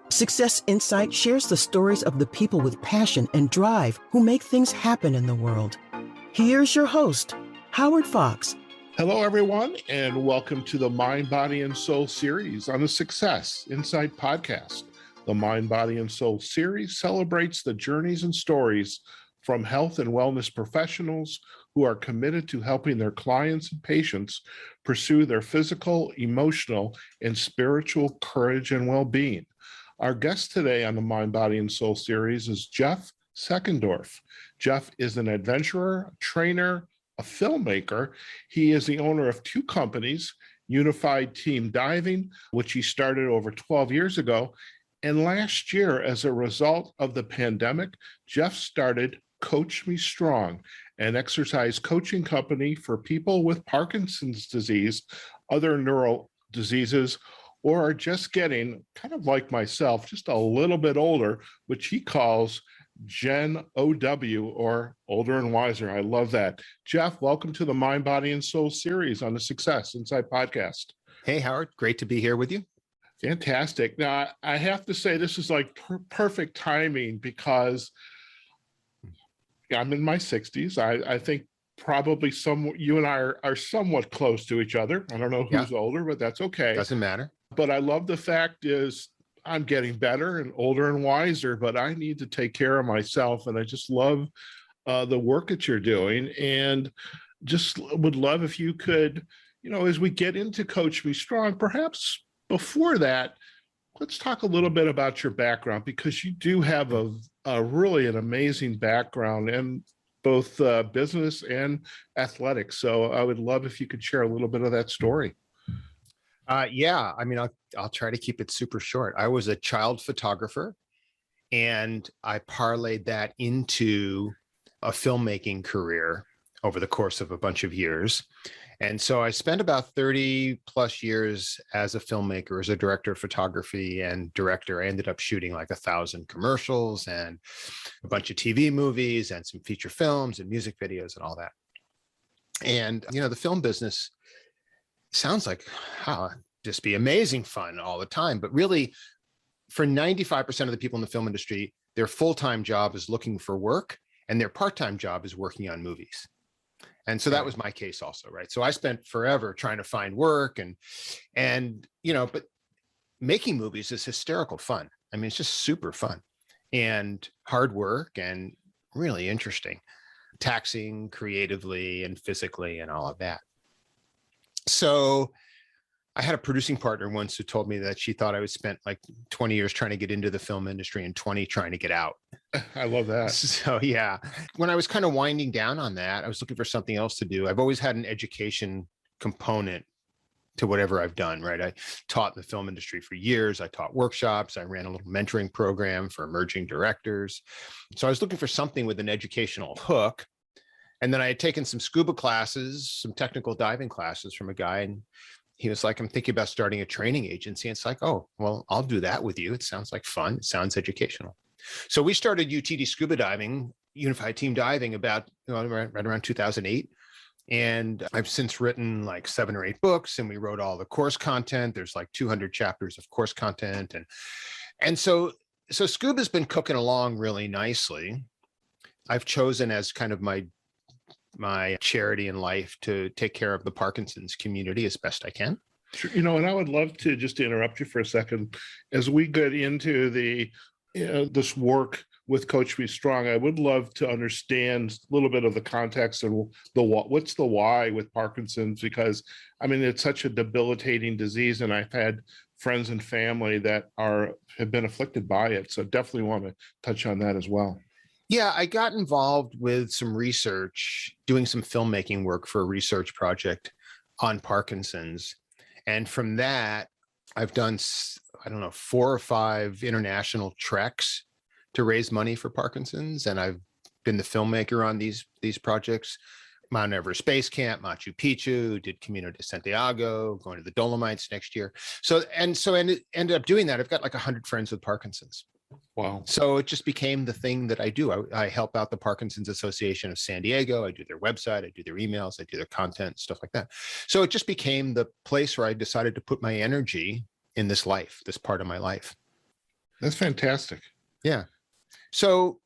Success Insight shares the stories of the people with passion and drive who make things happen in the world. Here's your host, Howard Fox. Hello, everyone, and welcome to the Mind, Body, and Soul series on the Success Insight podcast. The Mind, Body, and Soul series celebrates the journeys and stories from health and wellness professionals who are committed to helping their clients and patients pursue their physical, emotional, and spiritual courage and well-being. Our guest today on the Mind, Body, and Soul series is Jeff Seckendorf. Jeff is an adventurer, a trainer, a filmmaker. He is the owner of two companies, Unified Team Diving, which he started over 12 years ago. And last year, as a result of the pandemic, Jeff started Coach Me Strong, an exercise coaching company for people with Parkinson's disease, other neuro diseases, or are just getting, kind of like myself, just a little bit older, which he calls Gen OW, or older and wiser. I love that. Jeff, welcome to the Mind, Body, and Soul series on the Success Insight podcast. Hey, Howard, great to be here with you. Fantastic. Now, I have to say this is like perfect timing because I'm in my 60s. I think probably you and I are somewhat close to each other. I don't know who's older, but that's okay. Doesn't matter. But I love the fact is I'm getting better and older and wiser, but I need to take care of myself. And I just love the work that you're doing, and just would love if you could, as we get into Coach Me Strong, perhaps before that, let's talk a little bit about your background, because you do have a really an amazing background in both business and athletics. So I would love if you could share a little bit of that story. I'll try to keep it super short. I was a child photographer, and I parlayed that into a filmmaking career over the course of a bunch of years. And so I spent about 30 plus years as a filmmaker, as a director of photography and director. I ended up shooting like 1,000 commercials and a bunch of TV movies and some feature films and music videos and all that. And, the film business sounds like, just be amazing fun all the time. But really, for 95% of the people in the film industry, their full-time job is looking for work, and their part-time job is working on movies. And so that was my case also, right? So I spent forever trying to find work but making movies is hysterical fun. I mean, it's just super fun and hard work and really interesting, taxing creatively and physically and all of that. So I had a producing partner once who told me that she thought I would spent like 20 years trying to get into the film industry and 20 trying to get out. I love that. So yeah, when I was kind of winding down on that, I was looking for something else to do. I've always had an education component to whatever I've done, right? I taught in the film industry for years. I taught workshops. I ran a little mentoring program for emerging directors. So I was looking for something with an educational hook. And then I had taken some scuba classes, some technical diving classes from a guy, and he was like, I'm thinking about starting a training agency. And it's like, oh, well, I'll do that with you. It sounds like fun. It sounds educational. So we started UTD Scuba Diving, Unified Team Diving, about right around 2008. And I've since written like 7 or 8 books, and we wrote all the course content. There's like 200 chapters of course content. And so scuba's been cooking along really nicely. I've chosen as kind of my charity in life to take care of the Parkinson's community as best I can. Sure. And I would love to just interrupt you for a second. As we get into this work with Coach Me Strong, I would love to understand a little bit of the context and what's the why with Parkinson's, because I mean, it's such a debilitating disease, and I've had friends and family that have been afflicted by it. So definitely want to touch on that as well. Yeah, I got involved with some research, doing some filmmaking work for a research project on Parkinson's. And from that, I've done, 4 or 5 international treks to raise money for Parkinson's. And I've been the filmmaker on these projects. Mount Everest Base Camp, Machu Picchu, did Camino de Santiago, going to the Dolomites next year. So ended up doing that. I've got like 100 friends with Parkinson's. Wow. So it just became the thing that I do. I help out the Parkinson's Association of San Diego. I do their website, I do their emails, I do their content, stuff like that. So it just became the place where I decided to put my energy in this life, this part of my life. That's fantastic. Yeah. So,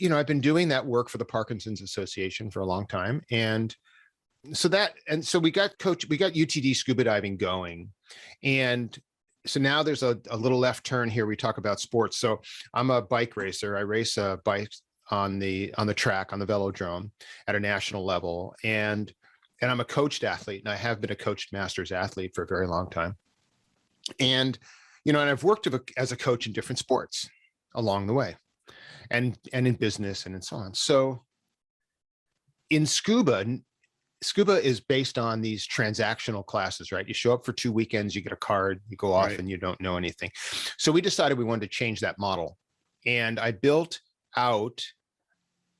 I've been doing that work for the Parkinson's Association for a long time. And so we got UTD Scuba Diving going. And so now there's a little left turn here. We talk about sports. So I'm a bike racer. I race a bike on the track, on the velodrome at a national level. And I'm a coached athlete, and I have been a coached master's athlete for a very long time. And, and I've worked as a coach in different sports along the way, and in business and so on. So in scuba is based on these transactional classes, right? You show up for 2 weekends, you get a card, you go off, Right. and you don't know anything. So we decided we wanted to change that model. And I built out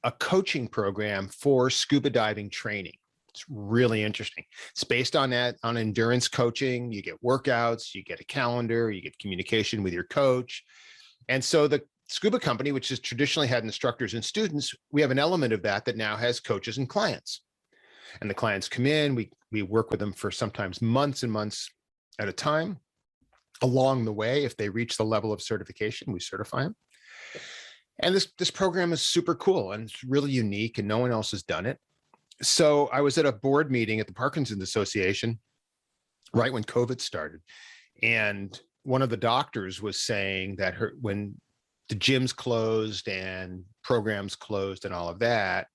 a coaching program for scuba diving training. It's really interesting. It's based on endurance coaching. You get workouts, you get a calendar, you get communication with your coach. And so the scuba company, which has traditionally had instructors and students, we have an element of that now has coaches and clients. And the clients come in, we work with them for sometimes months and months at a time. Along the way, if they reach the level of certification, we certify them. And this program is super cool, and it's really unique, and no one else has done it. So I was at a board meeting at the Parkinson's Association right when COVID started. And one of the doctors was saying that when the gyms closed and programs closed and all of that,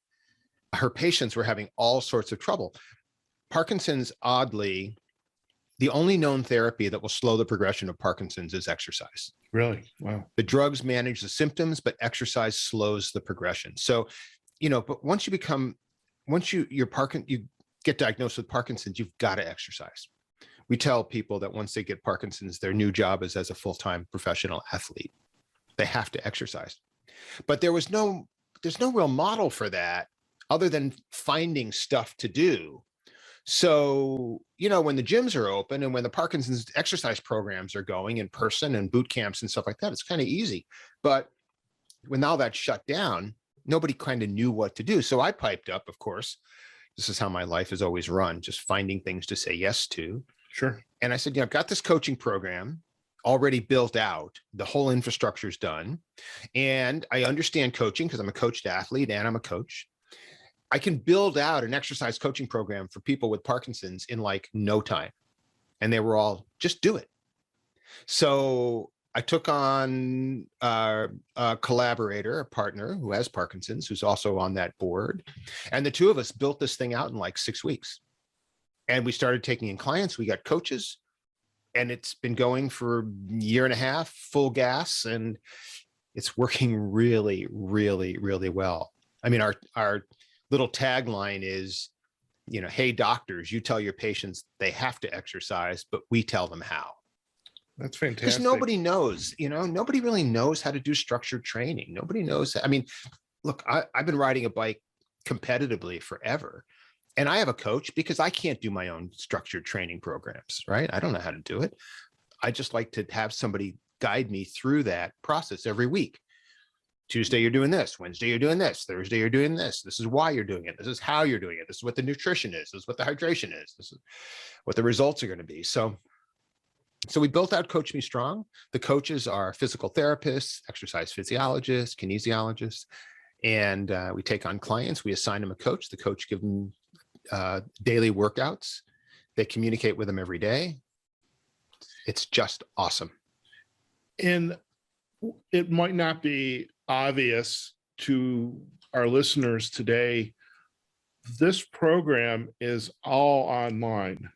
her patients were having all sorts of trouble. Parkinson's, oddly, the only known therapy that will slow the progression of Parkinson's is exercise. Really? Wow. The drugs manage the symptoms, but exercise slows the progression. So, but once you get diagnosed with Parkinson's, you've got to exercise. We tell people that once they get Parkinson's, their new job is as a full-time professional athlete. They have to exercise. But there's no real model for that other than finding stuff to do. So, when the gyms are open and when the Parkinson's exercise programs are going in person and boot camps and stuff like that, it's kind of easy. But when all that shut down, nobody kind of knew what to do. So I piped up, of course. This is how my life has always run, just finding things to say yes to. Sure. And I said, I've got this coaching program already built out. The whole infrastructure is done. And I understand coaching because I'm a coached athlete and I'm a coach. I can build out an exercise coaching program for people with Parkinson's in like no time. And they were all, just do it. So I took on a collaborator, a partner who has Parkinson's, who's also on that board. And the two of us built this thing out in like 6 weeks. And we started taking in clients. We got coaches, and it's been going for a year and a half, full gas. And it's working really, really, really well. I mean, our little tagline is, hey, doctors, you tell your patients they have to exercise, but we tell them how. That's fantastic. Because nobody knows, nobody really knows how to do structured training. Nobody knows. I mean, look, I've been riding a bike competitively forever, and I have a coach because I can't do my own structured training programs, right? I don't know how to do it. I just like to have somebody guide me through that process every week. Tuesday, you're doing this. Wednesday, you're doing this. Thursday, you're doing this. This is why you're doing it. This is how you're doing it. This is what the nutrition is. This is what the hydration is. This is what the results are going to be. So we built out Coach Me Strong. The coaches are physical therapists, exercise physiologists, kinesiologists, and we take on clients. We assign them a coach. The coach gives them daily workouts. They communicate with them every day. It's just awesome. And it might not be obvious to our listeners today, this program is all online.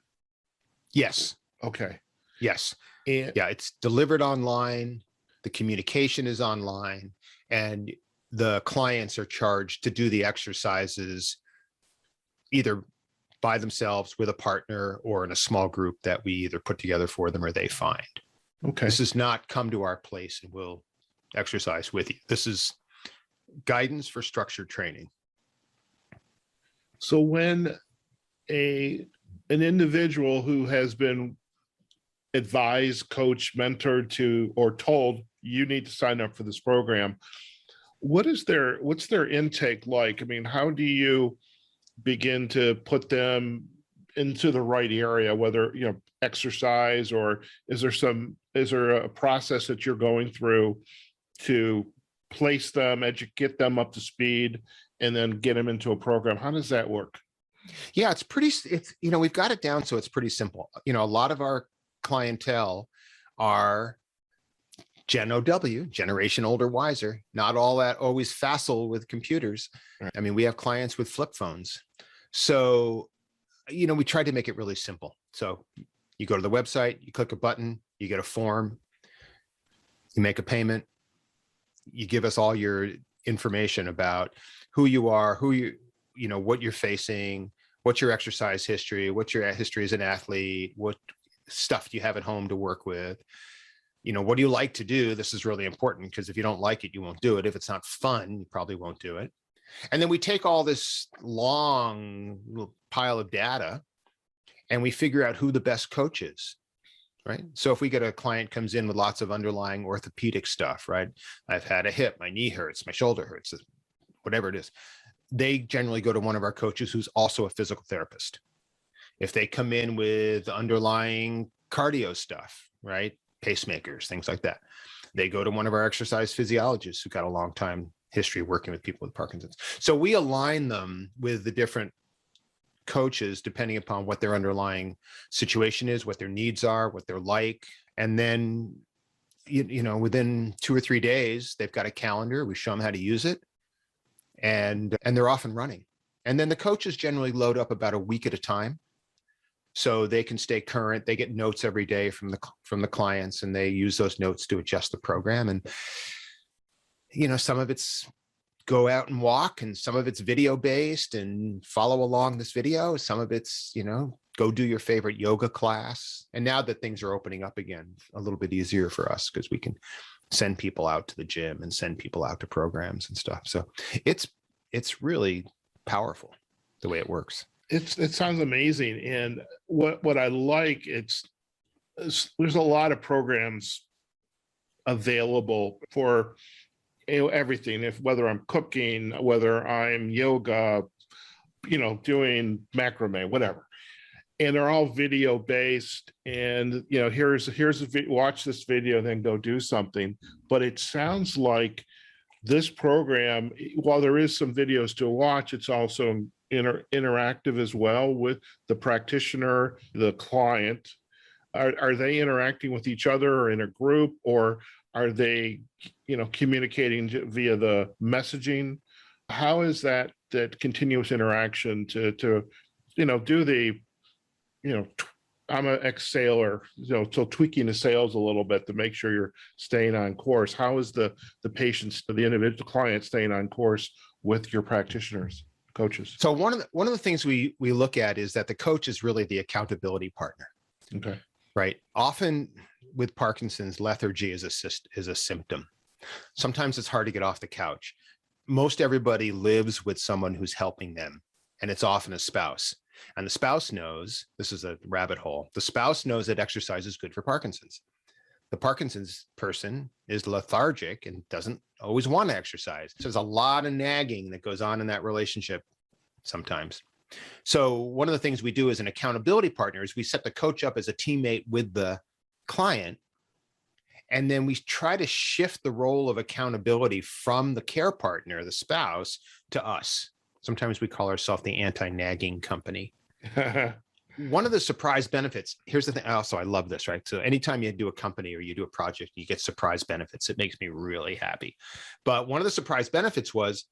Yes. Okay. Yes. And yeah, it's delivered online. The communication is online, and the clients are charged to do the exercises either by themselves, with a partner, or in a small group that we either put together for them or they find. okay. This is not come to our place and we'll exercise with you. This is guidance for structured training. So when an individual who has been advised, coached, mentored to, or told you need to sign up for this program. What's their intake like? I mean, how do you begin to put them into the right area, whether, exercise, or is there a process that you're going through to place them, get them up to speed, and then get them into a program? How does that work? Yeah, we've got it down so it's pretty simple. A lot of our clientele are Gen OW, generation older, wiser, not all that always facile with computers. Right. I mean, we have clients with flip phones. So, we tried to make it really simple. So you go to the website, you click a button, you get a form, you make a payment, you give us all your information about who you are, what you're facing, what's your exercise history, what's your history as an athlete, what stuff do you have at home to work with, what do you like to do? This is really important, because if you don't like it, you won't do it. If it's not fun, you probably won't do it. And then we take all this long pile of data and we figure out who the best coach is, right? So if we get a client comes in with lots of underlying orthopedic stuff, right? I've had a hip, my knee hurts, my shoulder hurts, whatever it is. They generally go to one of our coaches who's also a physical therapist. If they come in with underlying cardio stuff, right? Pacemakers, things like that, they go to one of our exercise physiologists who got a long time history working with people with Parkinson's. So we align them with the different coaches depending upon what their underlying situation is, what their needs are, what they're like. And then, within 2 or 3 days, they've got a calendar. We show them how to use it, and they're off and running. And then the coaches generally load up about a week at a time, so they can stay current. They get notes every day from the clients, and they use those notes to adjust the program. And some of it's go out and walk, and some of it's video based and follow along this video. Some of it's, go do your favorite yoga class. And now that things are opening up again, a little bit easier for us because we can send people out to the gym and send people out to programs and stuff. So it's really powerful the way it works. It sounds amazing. And what I like, there's a lot of programs available for everything, whether I'm cooking, whether I'm yoga, doing macrame, whatever. And they're all video based, and here's watch this video, then go do something. But it sounds like this program, while there is some videos to watch, it's also interactive as well with the practitioner, the client. Are they interacting with each other or in a group, or are they, communicating via the messaging? How is that continuous interaction to do the, I'm an ex-sailor, so tweaking the sails a little bit to make sure you're staying on course. How is the individual client staying on course with your practitioners, coaches? So one of the things we look at is that the coach is really the accountability partner. Okay. Right. Often with Parkinson's, lethargy is a symptom. Sometimes it's hard to get off the couch. Most everybody lives with someone who's helping them, and it's often a spouse. And the spouse knows, this is a rabbit hole, the spouse knows that exercise is good for Parkinson's. The Parkinson's person is lethargic and doesn't always want to exercise. So there's a lot of nagging that goes on in that relationship sometimes. So one of the things we do as an accountability partner is we set the coach up as a teammate with the client. And then we try to shift the role of accountability from the care partner, the spouse, to us. Sometimes we call ourselves the anti-nagging company. One of the surprise benefits, here's the thing. Also, I love this, right? So anytime you do a company or you do a project, you get surprise benefits. It makes me really happy. But one of the surprise benefits was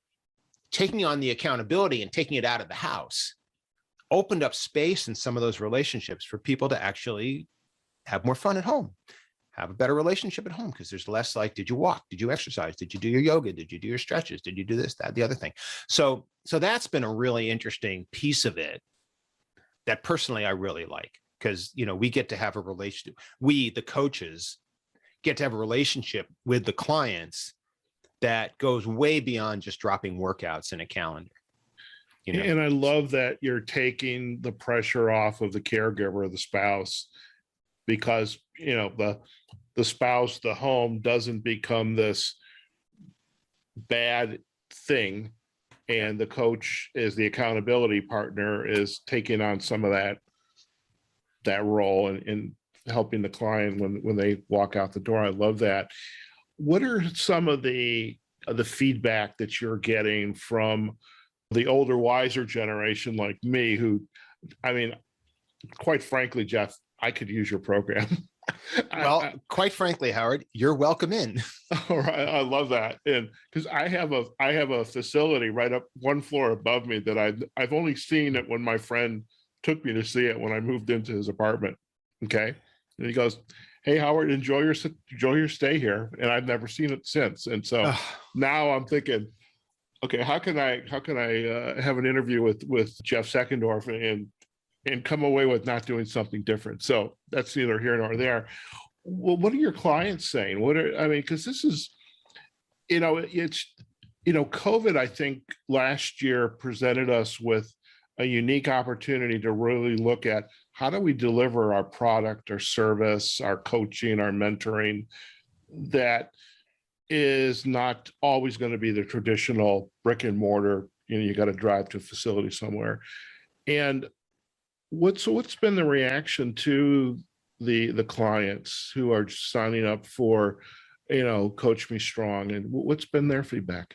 taking on the accountability and taking it out of the house opened up space in some of those relationships for people to actually have more fun at home, have a better relationship at home, because there's less like, did you walk? Did you exercise? Did you do your yoga? Did you do your stretches? Did you do this, that, the other thing? So that's been a really interesting piece of it that personally I really like, because, we get to have a relationship. We, the coaches, get to have a relationship with the clients that goes way beyond just dropping workouts in a calendar. And I love that you're taking the pressure off of the caregiver or the spouse because, the spouse, the home doesn't become this bad thing. And the coach is the accountability partner, is taking on some of that role and helping the client when they walk out the door. I love that. What are some of the feedback that you're getting from the older, wiser generation like me, who, I mean, quite frankly, Jeff, I could use your program. Well, quite frankly, Howard, you're welcome in. All right, I love that, and because I have a facility right up one floor above me that I've only seen it when my friend took me to see it when I moved into his apartment. Okay, and he goes, "Hey, Howard, enjoy your stay here," and I've never seen it since. And so now I'm thinking, okay, how can I have an interview with Jeff Seckendorf and come away with not doing something different? So that's neither here nor there. Well, what are your clients saying? Because this is, COVID, I think last year presented us with a unique opportunity to really look at how do we deliver our product, our service, our coaching, our mentoring that is not always going to be the traditional brick and mortar, you got to drive to a facility somewhere. And what's been the reaction to the clients who are signing up for, Coach Me Strong, and what's been their feedback?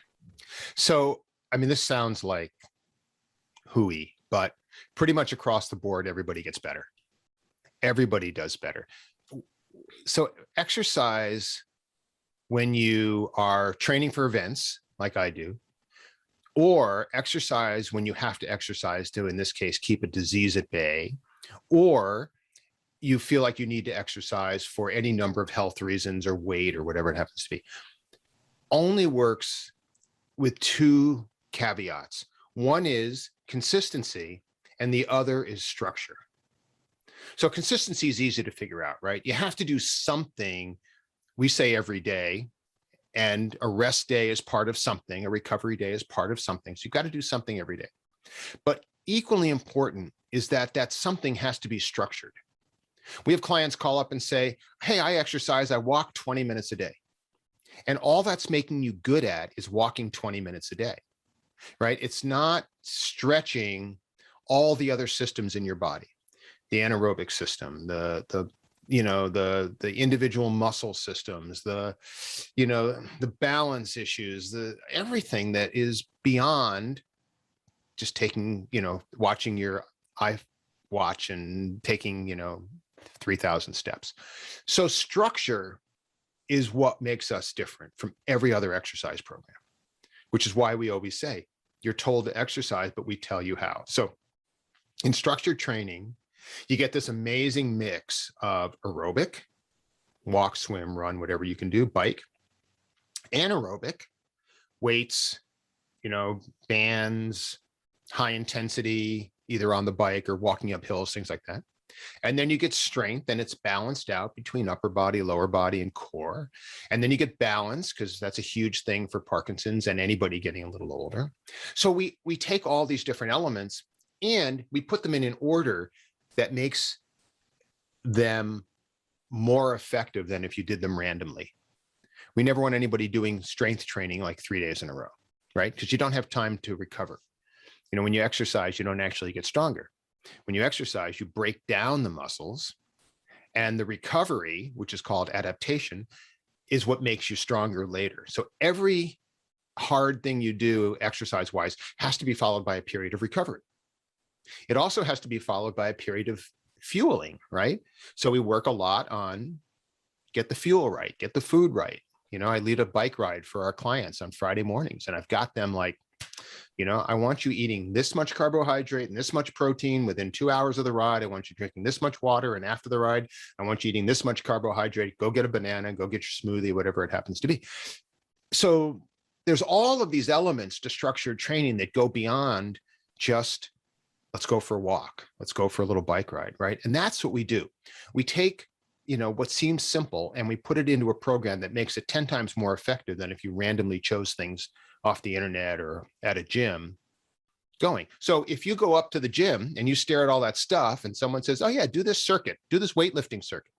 So, this sounds like hooey, but pretty much across the board, everybody gets better. Everybody does better. So exercise, when you are training for events like I do, or exercise when you have to exercise to, in this case, keep a disease at bay, or you feel like you need to exercise for any number of health reasons or weight or whatever it happens to be, only works with two caveats. One is consistency, and the other is structure. So consistency is easy to figure out, right? You have to do something, we say, every day, and a rest day is part of something, a recovery day is part of something. So you've got to do something every day. But equally important is that something has to be structured. We have clients call up and say, hey, I exercise, I walk 20 minutes a day. And all that's making you good at is walking 20 minutes a day, right? It's not stretching all the other systems in your body, the anaerobic system, the individual muscle systems, the balance issues, everything that is beyond just taking, watching your iWatch and taking, 3,000 steps. So structure is what makes us different from every other exercise program, which is why we always say, you're told to exercise, but we tell you how. So in structured training, you get this amazing mix of aerobic, walk, swim, run, whatever you can do, bike, anaerobic, weights, bands, high intensity, either on the bike or walking up hills, things like that. And then you get strength, and it's balanced out between upper body, lower body, and core. And then you get balance, because that's a huge thing for Parkinson's and anybody getting a little older. So we take all these different elements and we put them in an order that makes them more effective than if you did them randomly. We never want anybody doing strength training like 3 days in a row, right? Because you don't have time to recover. When you exercise, you don't actually get stronger. When you exercise, you break down the muscles, and the recovery, which is called adaptation, is what makes you stronger later. So every hard thing you do exercise-wise has to be followed by a period of recovery. It also has to be followed by a period of fueling, right? So we work a lot on get the fuel right, get the food right. I lead a bike ride for our clients on Friday mornings, and I've got them like, I want you eating this much carbohydrate and this much protein within 2 hours of the ride. I want you drinking this much water, and after the ride, I want you eating this much carbohydrate. Go get a banana, go get your smoothie, whatever it happens to be. So there's all of these elements to structured training that go beyond just, let's go for a walk, let's go for a little bike ride, right? And that's what we do. We take, what seems simple, and we put it into a program that makes it 10 times more effective than if you randomly chose things off the internet or at a gym going. So if you go up to the gym and you stare at all that stuff and someone says, oh yeah, do this circuit, do this weightlifting circuit.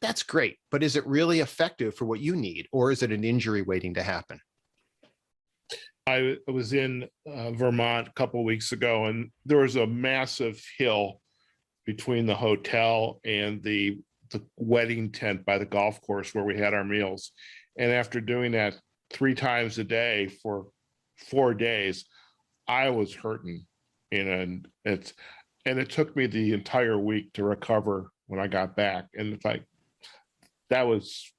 that's great, but is it really effective for what you need, or is it an injury waiting to happen? I was in Vermont a couple of weeks ago, and there was a massive hill between the hotel and the wedding tent by the golf course where we had our meals. And after doing that 3 times a day for 4 days, I was hurting. And it took me the entire week to recover when I got back. And it's like, that was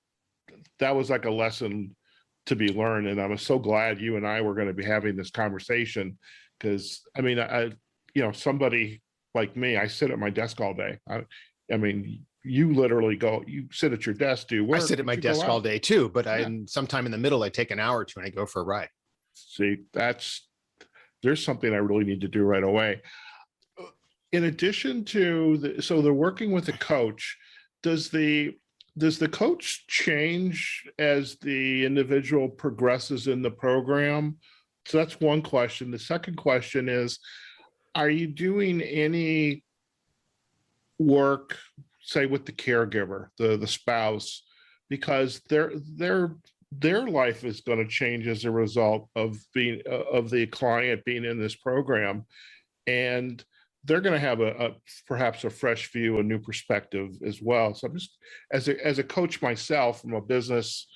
like a lesson to be learned. And I was so glad you and I were going to be having this conversation, because I mean, somebody like me, I sit at my desk all day. I mean, you literally you sit at your desk, do work. I sit at my desk all day too, but sometime in the middle, I take an hour or two and I go for a ride. See, there's something I really need to do right away. In addition to so they're working with a coach, does the coach change as the individual progresses in the program? So that's one question. The second question is, are you doing any work, say, with the caregiver, the spouse, because their life is going to change as a result of the client being in this program, and they're going to have perhaps a fresh view, a new perspective as well. So I'm just, as a coach myself from a business,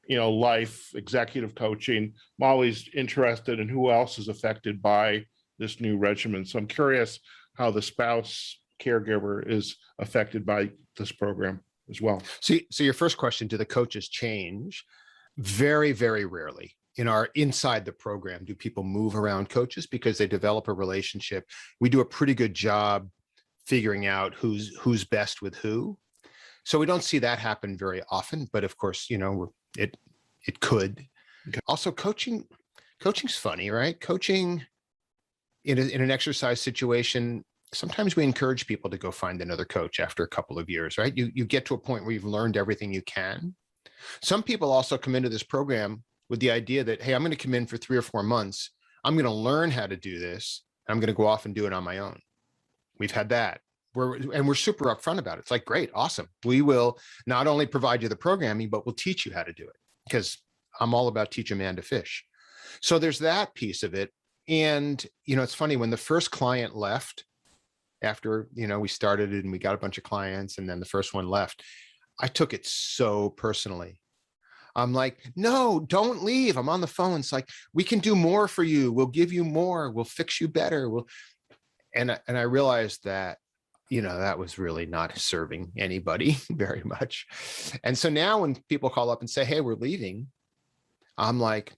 life, executive coaching, I'm always interested in who else is affected by this new regimen. So I'm curious how the spouse caregiver is affected by this program as well. So your first question, do the coaches change? Very, very rarely. Inside the program, do people move around coaches because they develop a relationship? We do a pretty good job figuring out who's best with who. So we don't see that happen very often, but of course, it could. Okay. Also, coaching's funny, right? Coaching in an exercise situation, sometimes we encourage people to go find another coach after a couple of years, right? You get to a point where you've learned everything you can. Some people also come into this program with the idea that, hey, I'm going to come in for 3 or 4 months. I'm going to learn how to do this. I'm going to go off and do it on my own. We've had that. We're super upfront about it. It's like, great, awesome. We will not only provide you the programming, but we'll teach you how to do it, because I'm all about teach a man to fish. So there's that piece of it. And, it's funny, when the first client left, after, we started and we got a bunch of clients, and then the first one left, I took it so personally. I'm like, no, don't leave. I'm on the phone. It's like, we can do more for you. We'll give you more. We'll fix you better. And I realized that, that was really not serving anybody very much. And so now when people call up and say, hey, we're leaving, I'm like,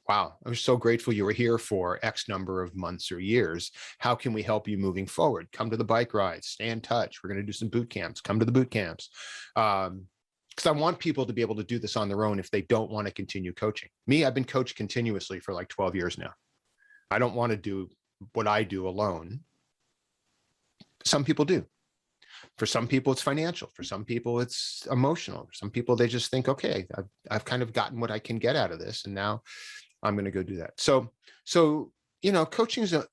wow, I'm so grateful you were here for X number of months or years. How can we help you moving forward? Come to the bike rides, stay in touch. We're going to do some boot camps. Come to the boot camps. Because I want people to be able to do this on their own if they don't want to continue coaching. Me, I've been coached continuously for like 12 years now. I don't want to do what I do alone. Some people do. For some people, it's financial. For some people, it's emotional. For some people, they just think, okay, I've kind of gotten what I can get out of this, and now I'm going to go do that. So coaching's it's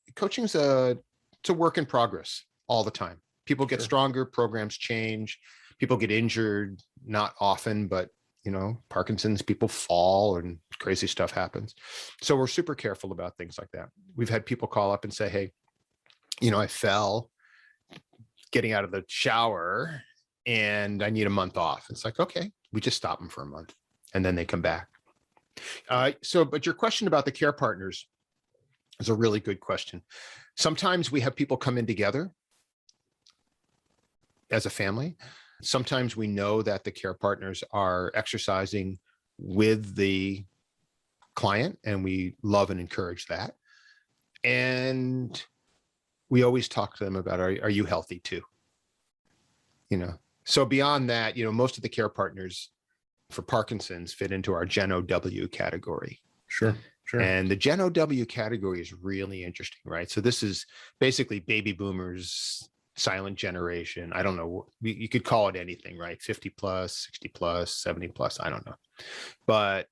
a work in progress all the time. People get stronger, programs change, people get injured, not often, but Parkinson's, people fall and crazy stuff happens. So we're super careful about things like that. We've had people call up and say, hey, I fell getting out of the shower and I need a month off. It's like, okay, we just stop them for a month and then they come back. But your question about the care partners is a really good question. Sometimes we have people come in together as a family. Sometimes we know that the care partners are exercising with the client, and we love and encourage that. And we always talk to them about, are you healthy too? So beyond that, most of the care partners for Parkinson's fit into our Gen OW category. Sure. And the Gen OW category is really interesting, right? So this is basically baby boomers, silent generation. I don't know. You could call it anything, right? 50 plus, 60 plus, 70 plus. I don't know. But,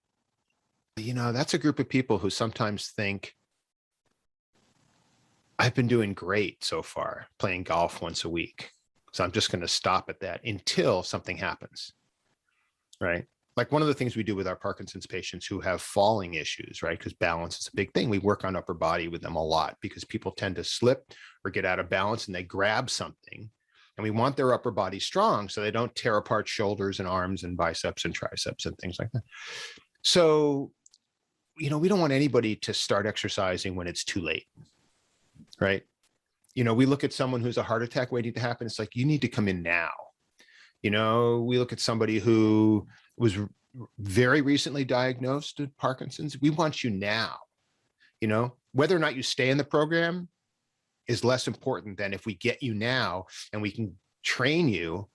that's a group of people who sometimes think, I've been doing great so far, playing golf once a week. So I'm just going to stop at that until something happens, right? Like one of the things we do with our Parkinson's patients who have falling issues, right? Because balance is a big thing. We work on upper body with them a lot because people tend to slip or get out of balance and they grab something. And we want their upper body strong so they don't tear apart shoulders and arms and biceps and triceps and things like that. So, we don't want anybody to start exercising when it's too late, right? We look at someone who's a heart attack waiting to happen. It's like, you need to come in now. We look at somebody who was very recently diagnosed with Parkinson's. We want you now. Whether or not you stay in the program is less important than if we get you now and we can train you.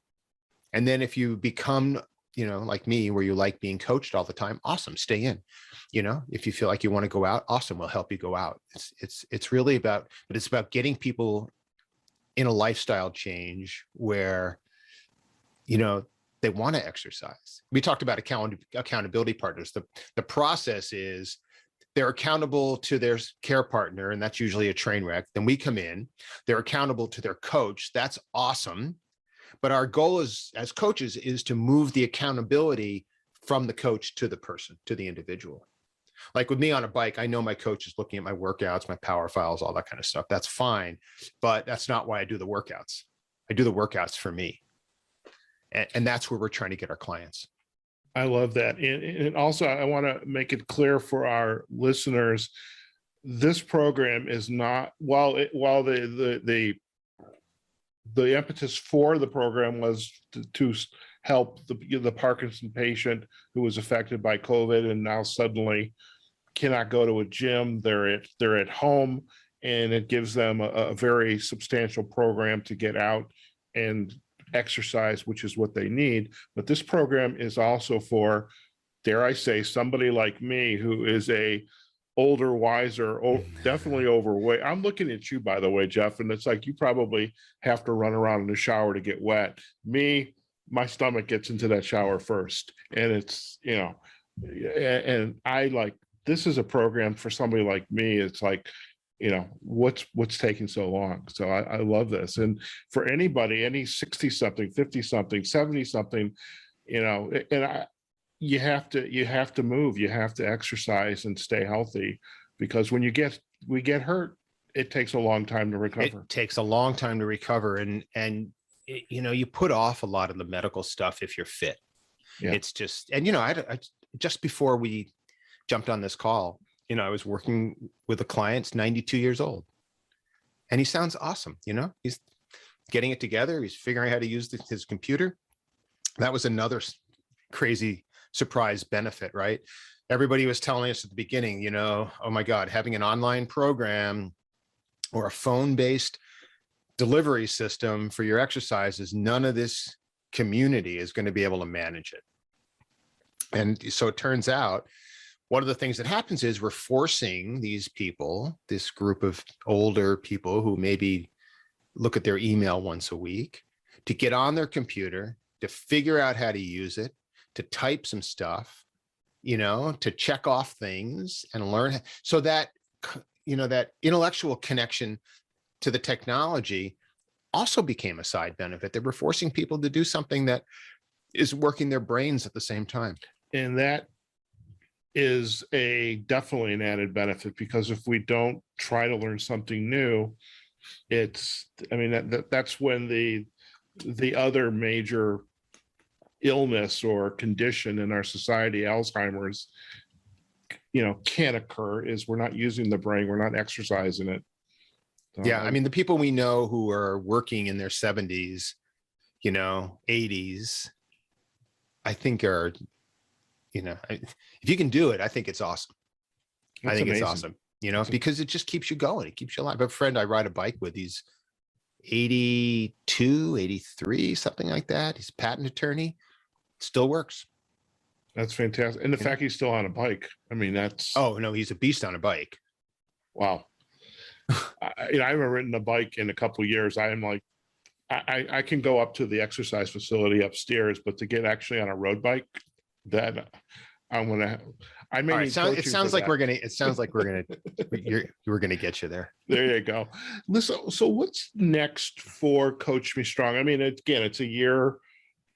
And then if you become, like me, where you like being coached all the time, awesome, stay in. If you feel like you want to go out, awesome, we'll help you go out. It's really about, but it's about getting people in a lifestyle change where, they want to exercise. We talked about accountability partners. The process is they're accountable to their care partner, and that's usually a train wreck. Then we come in, they're accountable to their coach. That's awesome. But our goal as coaches is to move the accountability from the coach to the person, to the individual. Like with me on a bike, I know my coach is looking at my workouts, my power files, all that kind of stuff. That's fine. But that's not why I do the workouts. I do the workouts for me. And that's where we're trying to get our clients. I love that. And also, I want to make it clear for our listeners, this program is not, while the impetus for the program was to help the Parkinson patient who was affected by COVID and now suddenly cannot go to a gym. They're at home, and it gives them a very substantial program to get out and exercise, which is what they need. But this program is also for, dare I say, somebody like me who is a older, wiser, definitely overweight. I'm looking at you, by the way, Jeff, and it's like you probably have to run around in the shower to get wet. Me, my stomach gets into that shower first, and it's, and I like, this is a program for somebody like me. It's like, what's taking so long? So I love this. And for anybody, any 60 something, 50 something, 70 something, you have to move, you have to exercise and stay healthy, because when we get hurt, it takes a long time to recover. It takes a long time to recover. And you put off a lot of the medical stuff if you're fit. Yeah. It's just, and I just before we jumped on this call, I was working with a client, 92 years old, and he sounds awesome. He's getting it together. He's figuring out how to use his computer. That was another crazy surprise benefit, right? Everybody was telling us at the beginning, oh my God, having an online program or a phone-based delivery system for your exercises, none of this community is going to be able to manage it. And so it turns out, one of the things that happens is we're forcing these people, this group of older people who maybe look at their email once a week, to get on their computer, to figure out how to use it, to type some stuff, to check off things and learn, so that, that intellectual connection to the technology also became a side benefit. They were forcing people to do something that is working their brains at the same time. And that is definitely an added benefit, because if we don't try to learn something new, that's when the other major illness or condition in our society, Alzheimer's, can occur, is we're not using the brain, we're not exercising it. So, yeah, the people we know who are working in their 70s, 80s, I think are, if you can do it, I think it's awesome. I think amazing. It's awesome, because it just keeps you going. It keeps you alive. I have a friend I ride a bike with. He's 82, 83, something like that. He's a patent attorney. Still works. That's fantastic. And the fact he's still on a bike, that's... Oh, no, he's a beast on a bike. Wow. I haven't ridden a bike in a couple of years. I am like, I can go up to the exercise facility upstairs, but to get actually on a road bike, that I'm gonna. I may All right. need coaching It sounds for like that. we're gonna get you there. There you go. Listen, so what's next for Coach Me Strong? I mean, again, it's a year,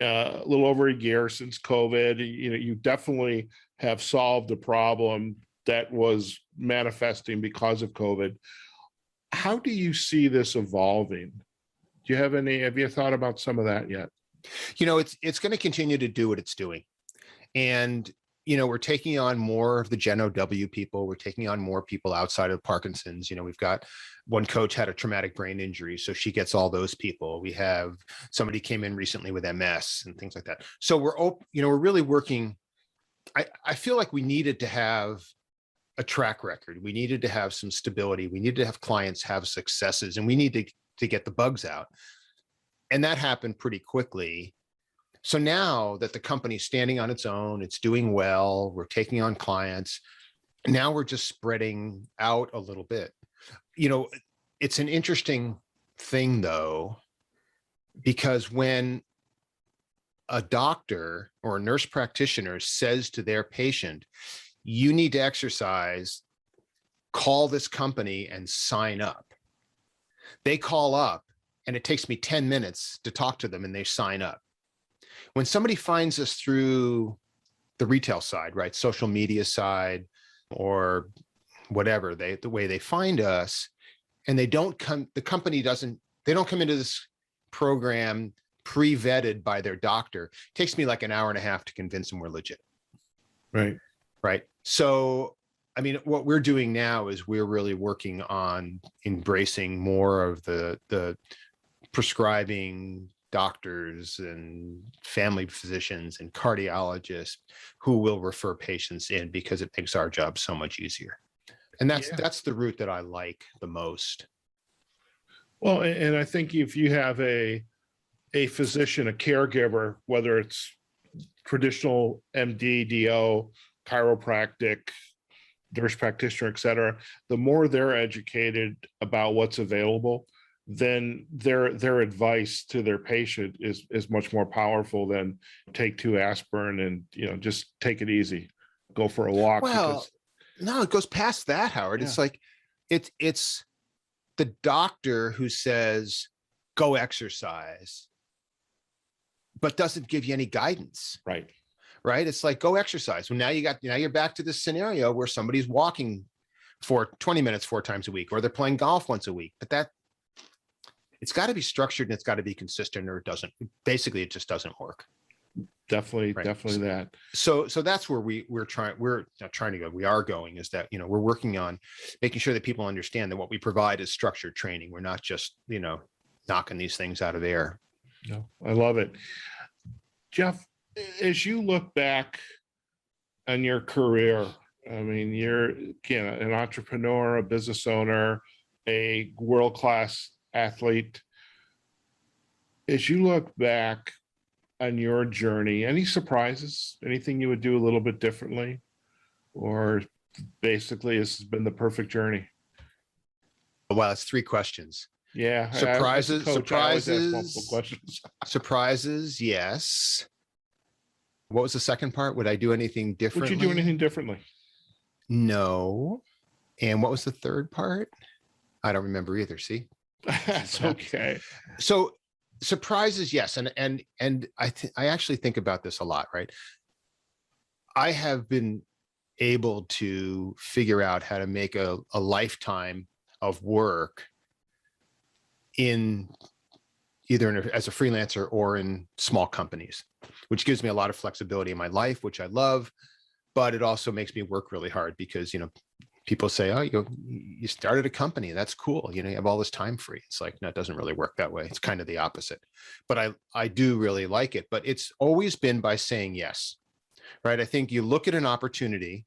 a little over a year since COVID. You know, you definitely have solved a problem that was manifesting because of COVID. How do you see this evolving? Do you have you thought about some of that yet? You know, it's going to continue to do what it's doing. And, you know, we're taking on more of the Gen OW people. We're taking on more people outside of Parkinson's. You know, we've got one coach had a traumatic brain injury, so she gets all those people. We have somebody came in recently with MS and things like that. So we're really working. I feel like we needed to have a track record. We needed to have some stability. We needed to have clients have successes, and we need to get the bugs out. And that happened pretty quickly. So now that the company's standing on its own, it's doing well, we're taking on clients. Now we're just spreading out a little bit. You know, it's an interesting thing though, because when a doctor or a nurse practitioner says to their patient, you need to exercise, call this company and sign up. They call up and it takes me 10 minutes to talk to them and they sign up. When somebody finds us through the retail side, right, social media side or whatever, the way they find us, and they don't come into this program pre-vetted by their doctor, it takes me like an hour and a half to convince them we're legit. Right. So, I mean, what we're doing now is we're really working on embracing more of the prescribing doctors and family physicians and cardiologists who will refer patients in, because it makes our job so much easier. And that's the route that I like the most. Well, and I think if you have a physician, a caregiver, whether it's traditional MD, DO, chiropractic, nurse practitioner, et cetera, the more they're educated about what's available, then their advice to their patient is much more powerful than take 2 aspirin and, you know, just take it easy, go for a walk. Well, no, it goes past that, Howard. Yeah. It's like, it's the doctor who says, go exercise, but doesn't give you any guidance. Right. It's like, go exercise. Well, now you're back to this scenario where somebody's walking for 20 minutes 4 times a week, or they're playing golf once a week, but it's got to be structured and it's got to be consistent, or it doesn't. Basically, it just doesn't work. Definitely, right. Definitely that. So that's where we are going, is that, you know, we're working on making sure that people understand that what we provide is structured training. We're not just, you know, knocking these things out of the air. No, I love it. Jeff, as you look back on your career, I mean, you're, again, an entrepreneur, a business owner, a world-class athlete. As you look back on your journey, any surprises, anything you would do a little bit differently, or basically this has been the perfect journey? Well, it's 3 questions. Yeah. Surprises, multiple questions. Surprises. Yes. What was the second part? Would I do anything differently? Would you do anything differently? No. And what was the third part? I don't remember either. See? That's okay. So surprises, yes. And I actually think about this a lot, right? I have been able to figure out how to make a lifetime of work in either as a freelancer or in small companies, which gives me a lot of flexibility in my life, which I love, but it also makes me work really hard because, you know, people say, oh, you started a company. That's cool. You know, you have all this time free. It's like, no, it doesn't really work that way. It's kind of the opposite, but I do really like it, but it's always been by saying yes, right? I think you look at an opportunity,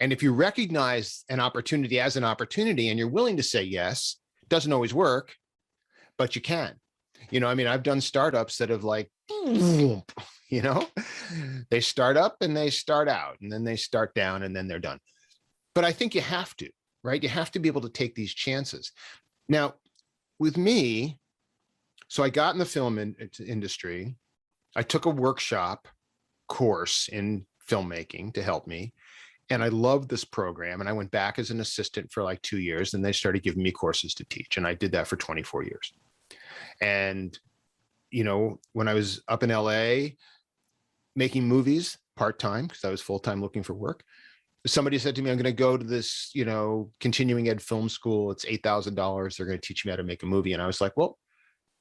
and if you recognize an opportunity as an opportunity and you're willing to say yes, it doesn't always work, but you can. You know, I mean, I've done startups that have like, you know, they start up and they start out, and then they start down and then they're done. But I think you have to, right? You have to be able to take these chances. Now, with me, so I got in the film industry. I took a workshop course in filmmaking to help me. And I loved this program. And I went back as an assistant for like 2 years, and they started giving me courses to teach. And I did that for 24 years. And, you know, when I was up in LA making movies part-time, because I was full-time looking for work, somebody said to me, I'm going to go to this, you know, continuing ed film school. It's $8,000. They're going to teach me how to make a movie. And I was like, well,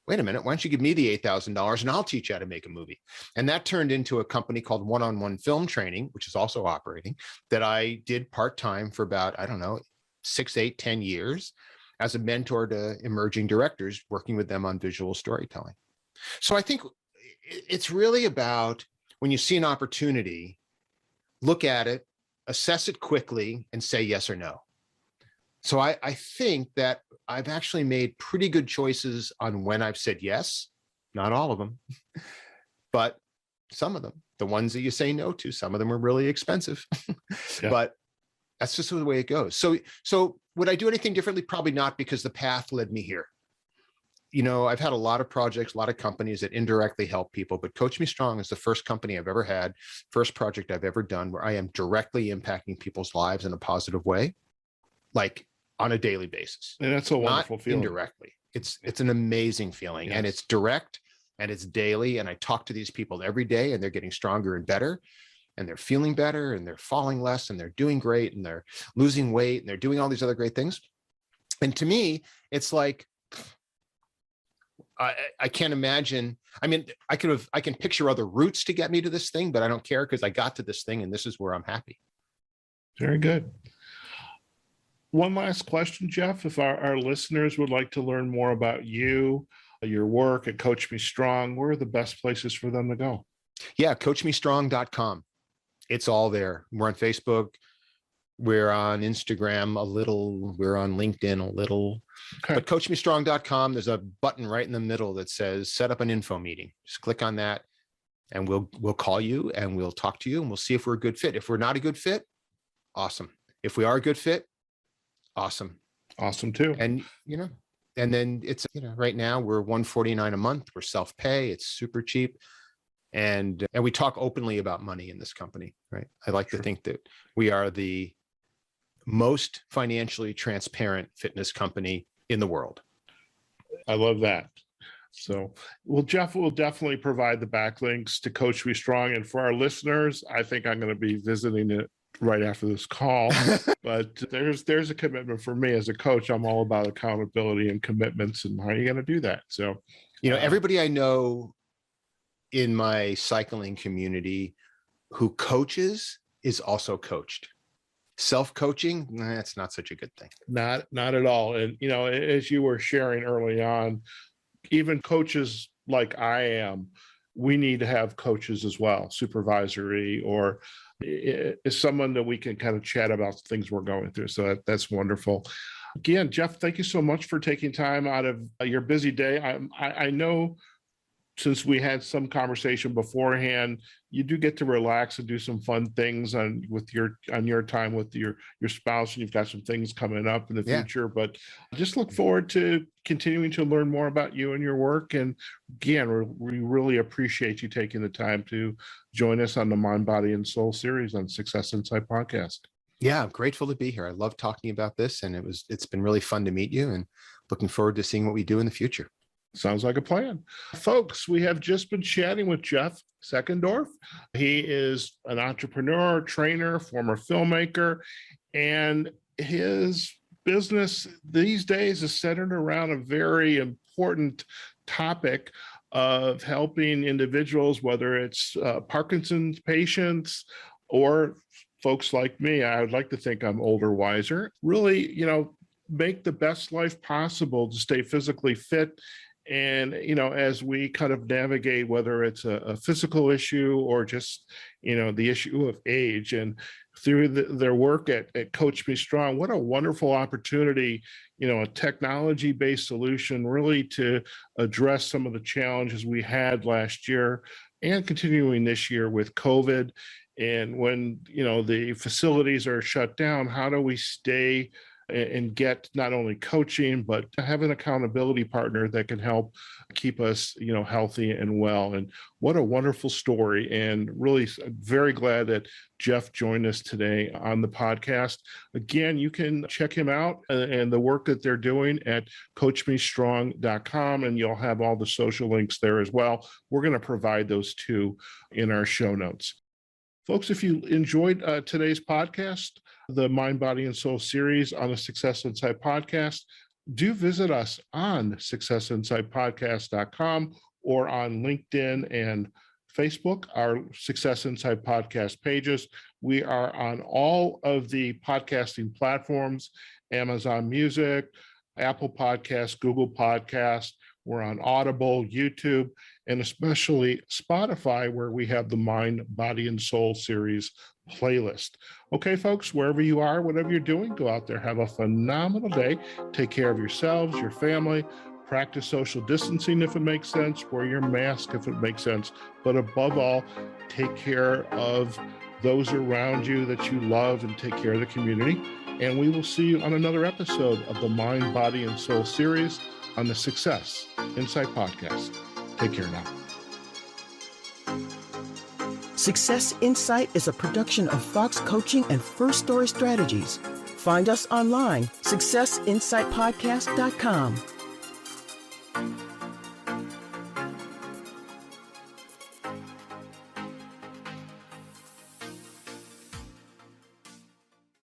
wait a minute, why don't you give me the $8,000 and I'll teach you how to make a movie? And that turned into a company called One-on-One Film Training, which is also operating, that I did part-time for about, I don't know, 6, 8, 10 years as a mentor to emerging directors, working with them on visual storytelling. So I think it's really about, when you see an opportunity, look at it, assess it quickly, and say yes or no. So I think that I've actually made pretty good choices on when I've said yes, not all of them, but some of them, the ones that you say no to, some of them are really expensive, Yeah. But that's just the way it goes. So would I do anything differently? Probably not, because the path led me here. You know, I've had a lot of projects, a lot of companies that indirectly help people, but Coach Me Strong is the first company I've ever had, first project I've ever done where I am directly impacting people's lives in a positive way, like on a daily basis. And that's a wonderful Not feeling. indirectly. It's an amazing feeling, and it's direct and it's daily. And I talk to these people every day, and they're getting stronger and better, and they're feeling better, and they're falling less, and they're doing great, and they're losing weight, and they're doing all these other great things. And to me, it's like, I can't imagine. I mean, I can picture other routes to get me to this thing, but I don't care, because I got to this thing and this is where I'm happy. Very good. One last question, Jeff. If our listeners would like to learn more about you, your work at Coach Me Strong, where are the best places for them to go? Yeah, coachmestrong.com. It's all there. We're on Facebook. We're on Instagram a little. We're on LinkedIn a little. Okay. But coachmestrong.com, there's a button right in the middle that says set up an info meeting. Just click on that, and we'll call you, and we'll talk to you, and we'll see if we're a good fit. If we're not a good fit, awesome. If we are a good fit, awesome. Awesome too. And, you know, and then it's, you know, right now we're $149 a month. We're self-pay. It's super cheap. And we talk openly about money in this company, right? I like to think that we are the most financially transparent fitness company in the world. I love that. So, well, Jeff will definitely provide the backlinks to Coach Me Strong. And for our listeners, I think I'm going to be visiting it right after this call. But there's a commitment for me as a coach. I'm all about accountability and commitments, and how are you going to do that? So, you know, everybody I know in my cycling community who coaches is also coached. Self-coaching, that's not such a good thing. Not at all. And, you know, as you were sharing early on, even coaches like I am, we need to have coaches as well, supervisory, or is someone that we can kind of chat about things we're going through. So that's wonderful. Again, Jeff, thank you so much for taking time out of your busy day. I know, since we had some conversation beforehand, you do get to relax and do some fun things on your time with your spouse, and you've got some things coming up in the future. But just look forward to continuing to learn more about you and your work. And again, we really appreciate you taking the time to join us on the Mind, Body, and Soul series on Success Insight Podcast. Yeah, I'm grateful to be here. I love talking about this, and it's been really fun to meet you, and looking forward to seeing what we do in the future. Sounds like a plan. Folks, we have just been chatting with Jeff Seckendorf. He is an entrepreneur, trainer, former filmmaker, and his business these days is centered around a very important topic of helping individuals, whether it's Parkinson's patients or folks like me. I would like to think I'm older, wiser, really, you know, make the best life possible to stay physically fit. And, you know, as we kind of navigate, whether it's a physical issue or just, you know, the issue of age, and through their work at Coach Me Strong, what a wonderful opportunity, you know, a technology-based solution really to address some of the challenges we had last year and continuing this year with COVID. And when, you know, the facilities are shut down, how do we stay and get not only coaching, but have an accountability partner that can help keep us, healthy and well. And what a wonderful story. And really very glad that Jeff joined us today on the podcast. Again, you can check him out and the work that they're doing at coachmestrong.com, and you'll have all the social links there as well. We're going to provide those too in our show notes. Folks, if you enjoyed today's podcast, the Mind, Body, and Soul series on the Success Insight podcast, do visit us on successinsightpodcast.com or on LinkedIn and Facebook, our Success Insight podcast pages. We are on all of the podcasting platforms, Amazon Music, Apple Podcasts, Google Podcasts. We're on Audible, YouTube, and especially Spotify, where we have the Mind, Body, and Soul series playlist. Okay, folks, wherever you are, whatever you're doing, go out there, have a phenomenal day. Take care of yourselves, your family, practice social distancing if it makes sense, wear your mask if it makes sense, but above all, take care of those around you that you love and take care of the community. And we will see you on another episode of the Mind, Body, and Soul series on the Success Insight podcast. Take care now. Success Insight is a production of Fox Coaching and First Story Strategies. Find us online, successinsightpodcast.com.